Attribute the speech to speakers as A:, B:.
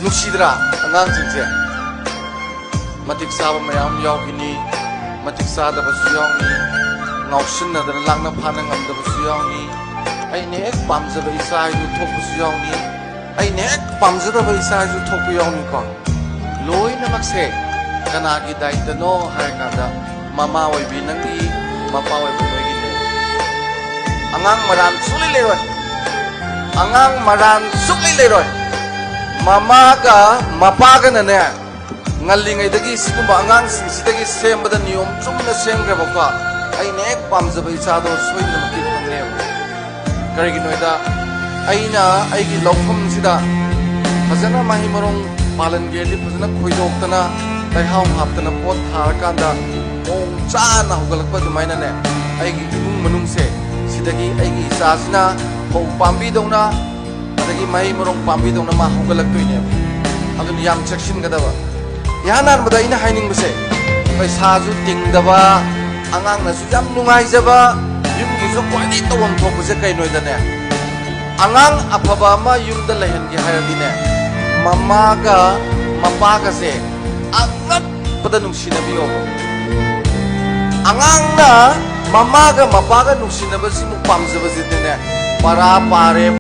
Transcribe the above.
A: नुसीदरा अंगांग सिंसे मतिक साबा मयाम यावगिनी मतिक सादबसु यावनी ngausinadana langna phana ngamdabasu yawni aine ek pamjaba isaidu thokbasu yawni aine ek pamjadaba isaidu thokbu yawni ko loina makse kanagi daitano haikada mama oibi nangi mapa oibi noigi ne angang maran suli leroi angang maran suli leroi mama ga mapa ga nane ngallingai dagi sigumba angang singsidagi sembada niyom chumna semgreba ko aine ek pamjaba isado soidna makit pamne karigi noida aina aigi lawfam sida fazana mahi marong palan geli fazana khoidoktana daihau haptana pot tharakanda ong chana hogalakpa dumaina ne aigi imung manung se sidagi aigi isasina ko pambi dongna adagi mahi marong pambi dongna ma hogalaktoine adun yam chekshin gadaba yanan bada ina haining base pai saju tingdaba angang na suyam nungai jaba yum gizo kwani tawam thokuse kai noidane angang apaba ma yum da lehan gi hayadine mama ga mapa ga se angat pada nungsina biyo angang na mama ga mapa ga nungsina ba simu pamjaba jidine para pare